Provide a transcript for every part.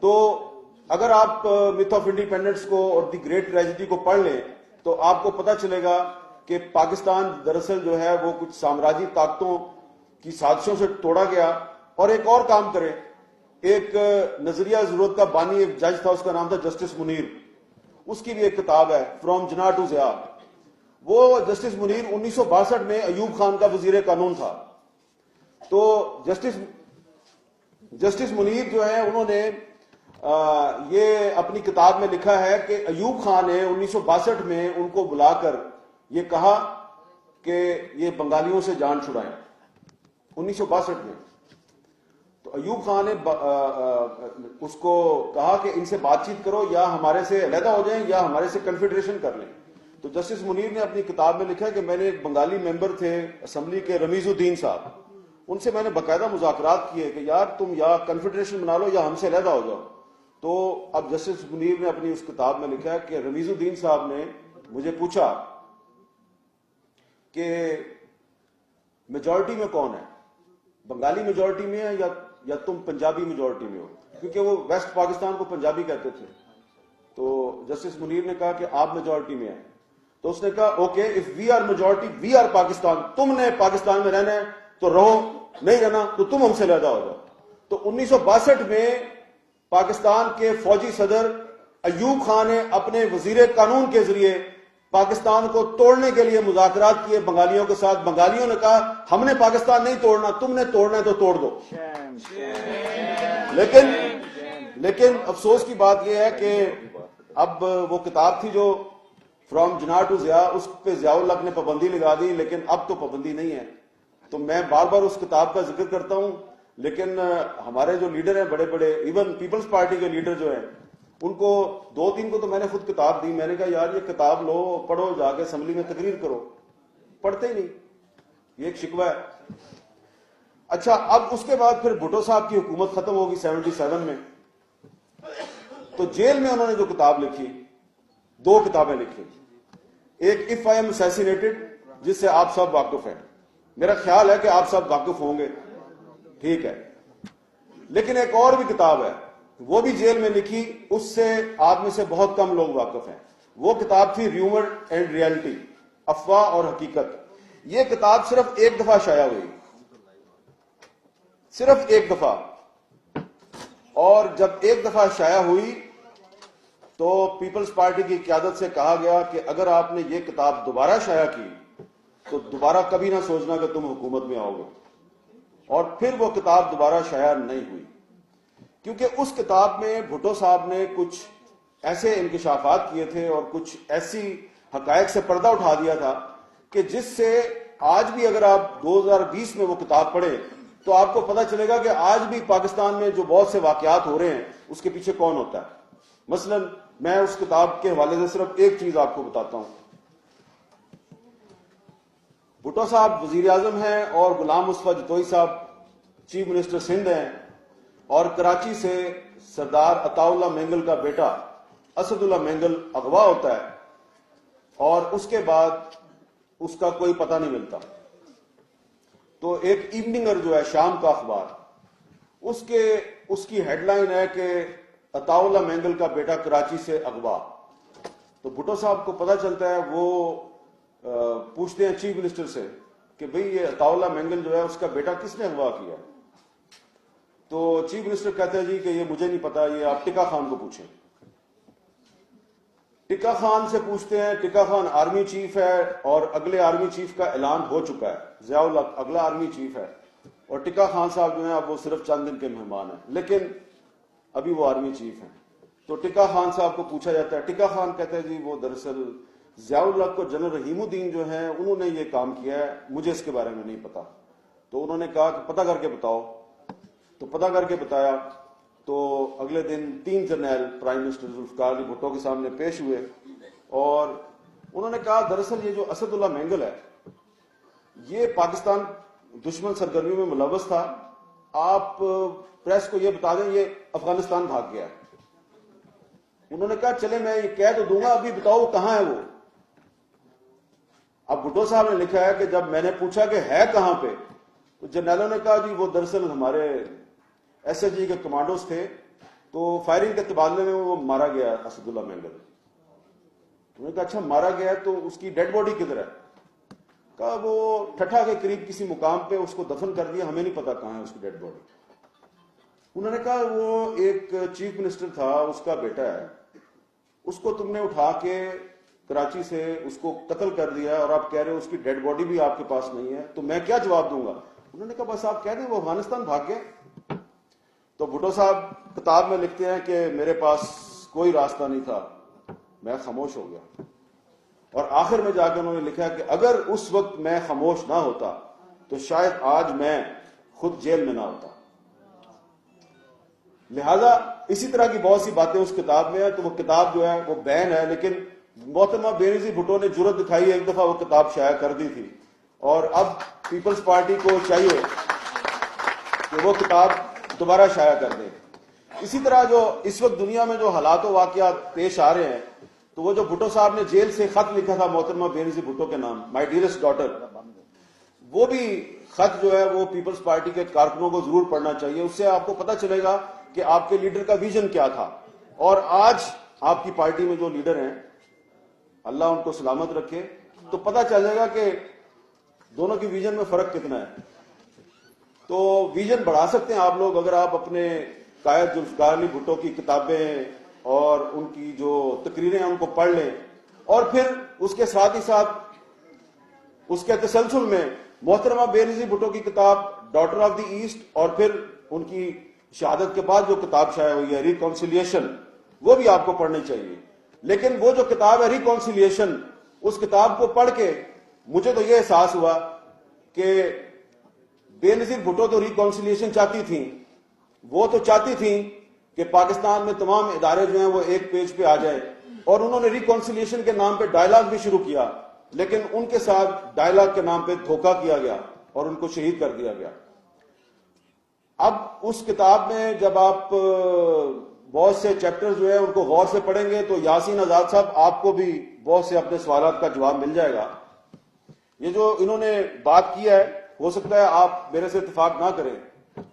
تو اگر آپ میتھ آف انڈیپینڈنس کو اور دی گریٹ ٹریجڈی کو پڑھ لیں تو آپ کو پتا چلے گا کہ پاکستان دراصل جو ہے وہ کچھ سامراجی طاقتوں کی سازشوں سے توڑا گیا. اور ایک اور کام کرے, ایک نظریہ ضرورت کا بانی ایک جج تھا, اس کا نام تھا جسٹس منیر. اس کی بھی ایک کتاب ہے فرام جناح ٹو ضیاء. وہ جسٹس منیر 1962 میں ایوب خان کا وزیر قانون تھا. تو جسٹس منیر جو ہے انہوں نے یہ اپنی کتاب میں لکھا ہے کہ ایوب خان نے 1962 میں ان کو بلا کر یہ کہا کہ یہ بنگالیوں سے جان چھڑائیں. 1962 میں تو ایوب خان نے اس کو کہا کہ ان سے بات چیت کرو, یا ہمارے سے علیحدہ ہو جائیں یا ہمارے سے کنفیڈریشن کر لیں. تو جسٹس منیر نے اپنی کتاب میں لکھا کہ میں نے ایک بنگالی ممبر تھے اسمبلی کے رمیز الدین صاحب, ان سے میں نے باقاعدہ مذاکرات کیے کہ یار تم یا کنفیڈریشن بنا لو یا ہم سے علیحدہ ہو جاؤ. تو اب جسٹس منیر نے اپنی اس کتاب میں لکھا ہے کہ رمیز الدین صاحب نے مجھے پوچھا کہ میجورٹی میں کون ہے, بنگالی میجورٹی میں ہے یا تم پنجابی میجورٹی میں ہو, کیونکہ وہ ویسٹ پاکستان کو پنجابی کہتے تھے. تو جسٹس منیر نے کہا کہ آپ میجورٹی میں ہیں. تو اس نے کہا okay, if we are majority we are Pakistan, تم نے پاکستان میں رہنا ہے تو رہو, نہیں رہنا تو تم ہم سے علیحدہ ہو جاؤ. تو 1962 میں پاکستان کے فوجی صدر ایوب خان نے اپنے وزیر قانون کے ذریعے پاکستان کو توڑنے کے لیے مذاکرات کیے بنگالیوں کے ساتھ. بنگالیوں نے کہا ہم نے پاکستان نہیں توڑنا, تم نے توڑنا ہے تو توڑ دو. لیکن افسوس کی بات یہ ہے کہ اب وہ کتاب تھی جو فرام جناح ٹو ضیاء, اس پہ ضیاء الحق نے پابندی لگا دی, لیکن اب تو پابندی نہیں ہے. تو میں بار بار اس کتاب کا ذکر کرتا ہوں, لیکن ہمارے جو لیڈر ہیں بڑے بڑے, ایون پیپلز پارٹی کے لیڈر جو ہیں, ان کو 2-3 کو تو میں نے خود کتاب دی. میں نے کہا یار یہ کتاب لو, پڑھو, جا کے اسمبلی میں تقریر کرو. پڑھتے ہی نہیں, یہ ایک شکوہ ہے. اچھا, اب اس کے بعد پھر بھٹو صاحب کی حکومت ختم ہوگی 77 میں. تو جیل میں انہوں نے جو کتاب لکھی, 2 کتابیں لکھی. ایک اف آئی ایم اسیسینیٹڈ, جس سے آپ سب واقف ہیں, میرا خیال ہے کہ آپ سب واقف ہوں گے, ٹھیک ہے. لیکن ایک اور بھی کتاب ہے, وہ بھی جیل میں لکھی, اس سے آپ میں سے بہت کم لوگ واقف ہیں. وہ کتاب تھی ریومر اینڈ ریئلٹی, افواہ اور حقیقت. یہ کتاب صرف 1 دفعہ شائع ہوئی, صرف 1 دفعہ. اور جب 1 دفعہ شائع ہوئی تو پیپلز پارٹی کی قیادت سے کہا گیا کہ اگر آپ نے یہ کتاب دوبارہ شائع کی تو دوبارہ کبھی نہ سوچنا کہ تم حکومت میں آؤ گے. اور پھر وہ کتاب دوبارہ شائع نہیں ہوئی, کیونکہ اس کتاب میں بھٹو صاحب نے کچھ ایسے انکشافات کیے تھے اور کچھ ایسی حقائق سے پردہ اٹھا دیا تھا کہ جس سے آج بھی اگر آپ 2020 میں وہ کتاب پڑھیں تو آپ کو پتہ چلے گا کہ آج بھی پاکستان میں جو بہت سے واقعات ہو رہے ہیں اس کے پیچھے کون ہوتا ہے. مثلا میں اس کتاب کے حوالے سے صرف ایک چیز آپ کو بتاتا ہوں. بھٹو صاحب وزیر اعظم ہیں اور غلام مصطفیٰ جتوئی صاحب چیف منسٹر سندھ ہیں, اور کراچی سے سردار عطا اللہ مینگل کا بیٹا اسد اللہ مینگل اغوا ہوتا ہے, اور اس کے بعد اس کا کوئی پتہ نہیں ملتا. تو ایک ایوننگر جو ہے شام کا اخبار, اس کی ہیڈ لائن ہے کہ عطا اللہ مینگل کا بیٹا کراچی سے اغوا. تو بھٹو صاحب کو پتہ چلتا ہے, وہ پوچھتے ہیں چیف منسٹر سے کہ بھئی یہ عطا اللہ مینگل جو ہے اس کا بیٹا کس نے اغوا کیا. تو چیف منسٹر کہتے ہیں جی کہ یہ مجھے نہیں پتا, یہ آپ ٹکا خان کو پوچھیں. ٹکا خان سے پوچھتے ہیں, ٹکا خان آرمی چیف ہے اور اگلے آرمی چیف کا اعلان ہو چکا ہے, ضیاء الحق اگلا آرمی چیف ہے, اور ٹکا خان صاحب جو ہیں اب وہ صرف چند دن کے مہمان ہیں, لیکن ابھی وہ آرمی چیف ہیں. تو ٹکا خان صاحب کو پوچھا جاتا ہے, ٹکا خان کہتے ہیں جی وہ دراصل ضیاء الحق کو جنرل رحیم الدین جو ہیں انہوں نے یہ کام کیا ہے, مجھے اس کے بارے میں نہیں پتا. تو انہوں نے کہا کہ پتہ کر کے بتاؤ. تو پتہ کر کے بتایا. تو اگلے دن 3 جرنیل پرائم منسٹر ذوالفقار علی بھٹو کے سامنے پیش ہوئے, اور انہوں نے کہا دراصل یہ جو اسد اللہ مینگل ہے یہ پاکستان دشمن سرگرمیوں میں ملوث تھا, آپ پریس کو یہ بتا دیں یہ افغانستان بھاگ گیا. انہوں نے کہا چلے میں یہ کہہ تو دوں گا, ابھی بتاؤ کہاں ہے وہ. اب بھٹو صاحب نے لکھا ہے کہ جب میں نے پوچھا کہ ہے کہاں پہ, تو جرنیلوں نے کہا جی وہ دراصل ہمارے ایس ایچ جی کے کمانڈوز تھے, تو فائرنگ کے تبادلے میں وہ مارا گیا اسد اللہ مینگل. انہوں نے کہا اچھا مارا گیا تو اس کی ڈیڈ باڈی کدھر ہے؟ کہا وہ ٹھٹھا کے قریب کسی مقام پہ اس کو دفن کر دیا, ہمیں نہیں پتا کہاں ہے اس کی ڈیڈ باڈی. انہوں نے کہا وہ ایک چیف منسٹر تھا, اس کا بیٹا ہے, اس کو تم نے اٹھا کے کراچی سے اس کو قتل کر دیا اور آپ کہہ رہے ہو اس کی ڈیڈ باڈی بھی آپ کے پاس نہیں ہے, تو میں کیا جواب دوں گا؟ انہوں نے کہا بس آپ کہہ دیں وہ افغانستان بھاگ گئے. تو بھٹو صاحب کتاب میں لکھتے ہیں کہ میرے پاس کوئی راستہ نہیں تھا, میں خاموش ہو گیا. اور آخر میں جا کے انہوں نے لکھا کہ اگر اس وقت میں خاموش نہ ہوتا تو شاید آج میں خود جیل میں نہ ہوتا. لہذا اسی طرح کی بہت سی باتیں اس کتاب میں ہیں. تو وہ کتاب جو ہے وہ بین ہے, لیکن محترمہ بے نظیر بھٹو نے جرأت دکھائی, ایک دفعہ وہ کتاب شائع کر دی تھی, اور اب پیپلز پارٹی کو چاہیے کہ وہ کتاب دوبارہ شائع کر دیں. اسی طرح جو اس وقت دنیا میں جو حالات و واقعات پیش آ رہے ہیں, تو وہ جو بھٹو صاحب نے جیل سے خط لکھا تھا محترمہ بے نظیر بھٹو کے نام, مائی ڈیئرسٹ ڈاٹر, وہ بھی خط جو ہے وہ پیپلز پارٹی کے کارکنوں کو ضرور پڑھنا چاہیے. اس سے آپ کو پتہ چلے گا کہ آپ کے لیڈر کا ویژن کیا تھا, اور آج آپ کی پارٹی میں جو لیڈر ہیں اللہ ان کو سلامت رکھے, تو پتہ چل جائے گا کہ دونوں کی ویژن میں فرق کتنا ہے. تو ویژن بڑھا سکتے ہیں آپ لوگ اگر آپ اپنے قائد ذوالفقار علی بھٹو کی کتابیں اور ان کی جو تقریریں ان کو پڑھ لیں, اور پھر اس کے ساتھ ہی ساتھ اس کے تسلسل میں محترمہ بے نظیر بھٹو کی کتاب ڈاٹر آف دی ایسٹ, اور پھر ان کی شہادت کے بعد جو کتاب شائع ہوئی ہے ریکانسیلیشن, وہ بھی آپ کو پڑھنی چاہیے. لیکن وہ جو کتاب ہے ریکانسیلیشن, اس کتاب کو پڑھ کے مجھے تو یہ احساس ہوا کہ بے نظیر بھٹو تو ریکانسیلیشن چاہتی تھیں, وہ تو چاہتی تھیں کہ پاکستان میں تمام ادارے جو ہیں وہ ایک پیج پہ آ جائیں, اور انہوں نے ریکانسیلیشن کے نام پہ ڈائلاگ بھی شروع کیا, لیکن ان کے ساتھ ڈائلاگ کے نام پہ دھوکہ کیا گیا اور ان کو شہید کر دیا گیا. اب اس کتاب میں جب آپ بہت سے چیپٹر جو ہیں ان کو غور سے پڑھیں گے تو یاسین آزاد صاحب آپ کو بھی بہت سے اپنے سوالات کا جواب مل جائے گا. یہ جو انہوں نے بات کی ہے, ہو سکتا ہے آپ میرے سے اتفاق نہ کریں,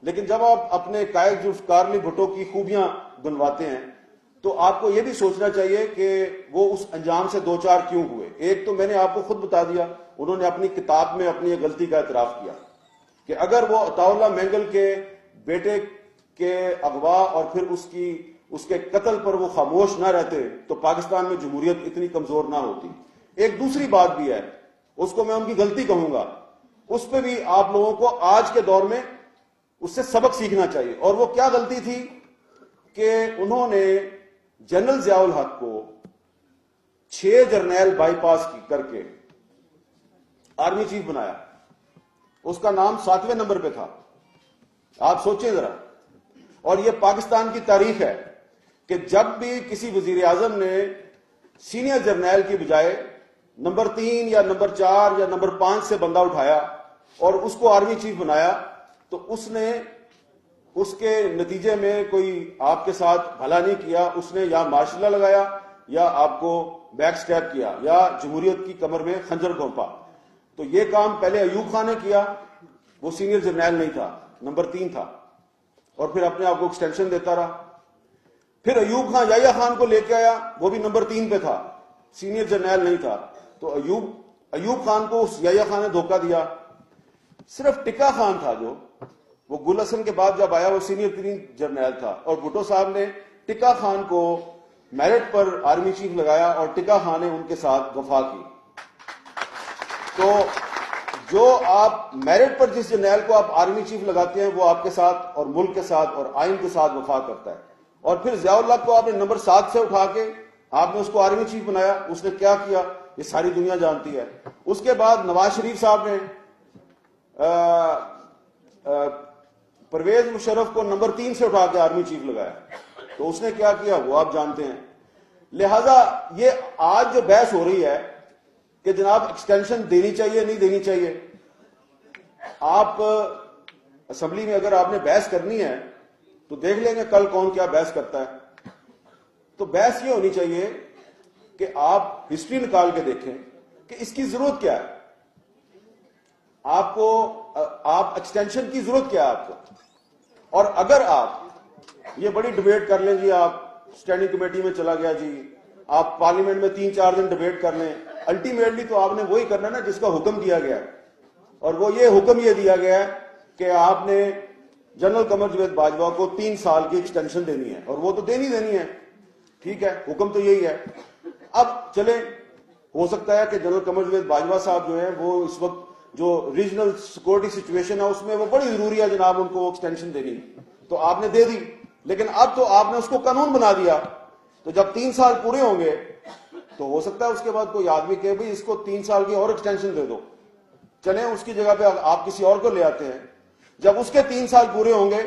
لیکن جب آپ اپنے قائد ذوالفقار علی بھٹو کی خوبیاں گنواتے ہیں تو آپ کو یہ بھی سوچنا چاہیے کہ وہ اس انجام سے دو چار کیوں ہوئے. ایک تو میں نے آپ کو خود بتا دیا, انہوں نے اپنی کتاب میں اپنی یہ غلطی کا اعتراف کیا کہ اگر وہ عطا اللہ مینگل کے بیٹے کے اغوا اور پھر اس کے قتل پر وہ خاموش نہ رہتے تو پاکستان میں جمہوریت اتنی کمزور نہ ہوتی. ایک دوسری بات بھی ہے, اس کو میں ان کی غلطی کہوں گا, اس پہ بھی آپ لوگوں کو آج کے دور میں اس سے سبق سیکھنا چاہیے. اور وہ کیا غلطی تھی کہ انہوں نے جنرل ضیاء الحق کو 6 جرنیل بائی پاس کر کے آرمی چیف بنایا. اس کا نام 7ویں نمبر پہ تھا. آپ سوچیں ذرا. اور یہ پاکستان کی تاریخ ہے کہ جب بھی کسی وزیر اعظم نے سینئر جرنیل کی بجائے نمبر 3 یا نمبر 4 یا نمبر 5 سے بندہ اٹھایا اور اس کو آرمی چیف بنایا, تو اس نے اس کے نتیجے میں کوئی آپ کے ساتھ بھلا نہیں کیا. اس نے یا مارشل لا لگایا یا آپ کو بیک سٹیپ کیا یا جمہوریت کی کمر میں خنجر گھونپا. تو یہ کام پہلے ایوب خان نے کیا, وہ سینئر جرنیل نہیں تھا, نمبر 3 تھا, اور پھر اپنے آپ کو ایکسٹینشن دیتا رہا. پھر ایوب خان یحییٰ خان کو لے کے آیا, وہ بھی نمبر 3 پہ تھا, سینئر جرنیل نہیں تھا. تو ایوب خان کو اس یحییٰ خان نے دھوکہ دیا. صرف ٹکا خان تھا جو وہ گل حسن کے بعد جب آیا وہ سینئر 3 جرنیل تھا, اور بھٹو صاحب نے ٹکا خان کو میرٹ پر آرمی چیف لگایا اور ٹکا خان نے ان کے ساتھ وفا کی. تو جو آپ میرٹ پر جس جرنیل کو آپ آرمی چیف لگاتے ہیں وہ آپ کے ساتھ اور ملک کے ساتھ اور آئین کے ساتھ وفا کرتا ہے. اور پھر ضیاء اللہ کو آپ نے نمبر 7 سے اٹھا کے آپ نے اس کو آرمی چیف بنایا. اس نے کیا کیا یہ ساری دنیا جانتی ہے. اس کے بعد نواز شریف صاحب نے پرویز مشرف کو نمبر 3 سے اٹھا کے آرمی چیف لگایا. تو اس نے کیا کیا وہ آپ جانتے ہیں. لہذا یہ آج جو بحث ہو رہی ہے کہ جناب ایکسٹینشن دینی چاہیے نہیں دینی چاہیے, آپ اسمبلی میں اگر آپ نے بحث کرنی ہے تو دیکھ لیں گے کل کون کیا بحث کرتا ہے. تو بحث یہ ہونی چاہیے کہ آپ ہسٹری نکال کے دیکھیں کہ اس کی ضرورت کیا ہے, آپ ایکسٹینشن کی ضرورت کیا ہے آپ کو. اور اگر آپ یہ بڑی ڈبیٹ کر لیں جی، آپ اسٹینڈنگ کمیٹی میں چلا گیا جی، آپ پارلیمنٹ میں 3-4 دن ڈبیٹ کر لیں، الٹیمیٹلی تو آپ نے وہی کرنا نا جس کا حکم دیا گیا ہے، اور وہ یہ حکم یہ دیا گیا ہے کہ آپ نے جنرل قمر جاوید باجوہ کو 3 سال کی ایکسٹینشن دینی ہے، اور وہ تو دینی ہے، ٹھیک ہے، حکم تو یہی ہے۔ اب چلیں، ہو سکتا ہے کہ جنرل قمر جاوید باجوہ صاحب جو ہیں وہ اس وقت جو ریجنل سیکورٹی سچویشن ہے اس میں وہ بڑی ضروری ہے جناب ان کو ایکسٹینشن دینی، تو آپ نے دے دی، لیکن اب تو آپ نے اس کو قانون بنا دیا، تو جب 3 سال پورے ہوں گے تو ہو سکتا ہے اس کے بعد کوئی آدمی کہے بھئی اس کو 3 سال کی اور ایکسٹینشن دے دو، چلیں اس کی جگہ پہ آپ کسی اور کو لے آتے ہیں، جب اس کے 3 سال پورے ہوں گے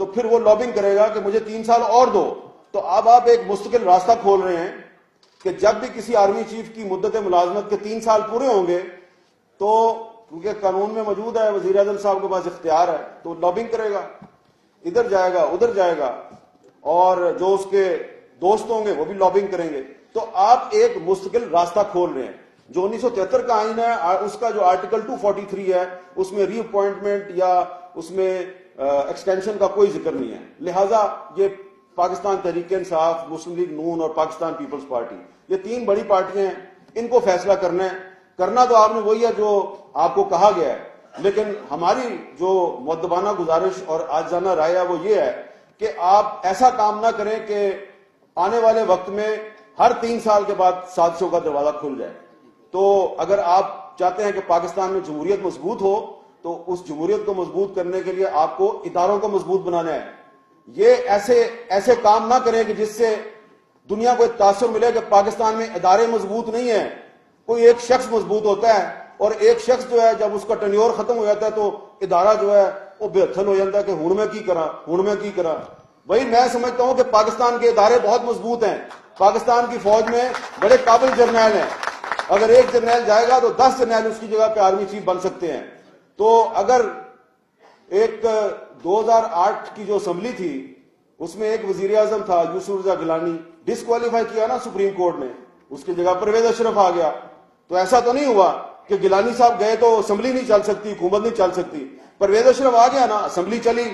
تو پھر وہ لابنگ کرے گا کہ مجھے 3 سال اور دو۔ تو اب آپ ایک مستقل راستہ کھول رہے ہیں کہ جب بھی کسی آرمی چیف کی مدت ملازمت کے 3 سال پورے ہوں گے تو کیونکہ قانون میں موجود ہے، وزیر اعظم صاحب کے پاس اختیار ہے، تو لابنگ کرے گا، ادھر جائے گا ادھر جائے گا، اور جو اس کے دوست ہوں گے وہ بھی لابنگ کریں گے۔ تو آپ ایک مستقل راستہ کھول رہے ہیں۔ جو 1973 کا آئین ہے اس کا جو آرٹیکل 243 ہے اس میں ری اپوائنٹمنٹ یا اس میں ایکسٹینشن کا کوئی ذکر نہیں ہے، لہٰذا یہ پاکستان تحریک انصاف، مسلم لیگ نون اور پاکستان پیپلز پارٹی، یہ 3 بڑی پارٹیاں ہیں، ان کو فیصلہ کرنا ہے، کرنا تو آپ نے وہی ہے جو آپ کو کہا گیا ہے، لیکن ہماری جو مؤدبانہ گزارش اور عاجزانہ رائے ہے وہ یہ ہے کہ آپ ایسا کام نہ کریں کہ آنے والے وقت میں ہر 3 سال کے بعد سازشوں کا دروازہ کھل جائے۔ تو اگر آپ چاہتے ہیں کہ پاکستان میں جمہوریت مضبوط ہو تو اس جمہوریت کو مضبوط کرنے کے لیے آپ کو اداروں کو مضبوط بنانا ہے۔ یہ ایسے کام نہ کریں کہ جس سے دنیا کو ایک تاثر ملے کہ پاکستان میں ادارے مضبوط نہیں ہیں، کوئی ایک شخص مضبوط ہوتا ہے، اور ایک شخص جو ہے جب اس کا ٹینیور ختم ہو جاتا ہے تو ادارہ جو ہے وہ بے ہتھل ہو جاتا ہے کہ ہن میں کی کرا۔ وہی میں سمجھتا ہوں کہ پاکستان کے ادارے بہت مضبوط ہیں، پاکستان کی فوج میں بڑے قابل جرنیل ہیں، اگر ایک جرنیل جائے گا تو 10 جرنیل اس کی جگہ پہ آرمی چیف بن سکتے ہیں۔ تو اگر ایک 2008 کی جو اسمبلی تھی اس میں ایک وزیر اعظم تھا یوسف رضا گیلانی، ڈسکوالیفائی کیا نا سپریم کورٹ نے، اس کی جگہ پرویز اشرف آ گیا، تو ایسا تو نہیں ہوا کہ گیلانی صاحب گئے تو اسمبلی نہیں چل سکتی، حکومت نہیں چل سکتی، پرویز اشرف آ گیا نا، اسمبلی چلی۔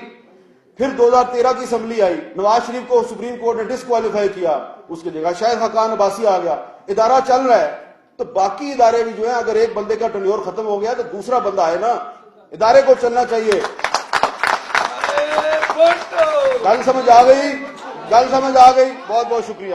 پھر 2013 کی اسمبلی آئی، نواز شریف کو سپریم کورٹ نے ڈسکوالیفائی کیا، اس کی جگہ شاہد حقان عباسی آ گیا، ادارہ چل رہا ہے۔ تو باقی ادارے بھی جو ہیں اگر ایک بندے کا ٹینیور ختم ہو گیا تو دوسرا بندہ آئے نا، ادارے کو چلنا چاہیے۔ گل سمجھ آ گئی؟ بہت بہت شکریہ۔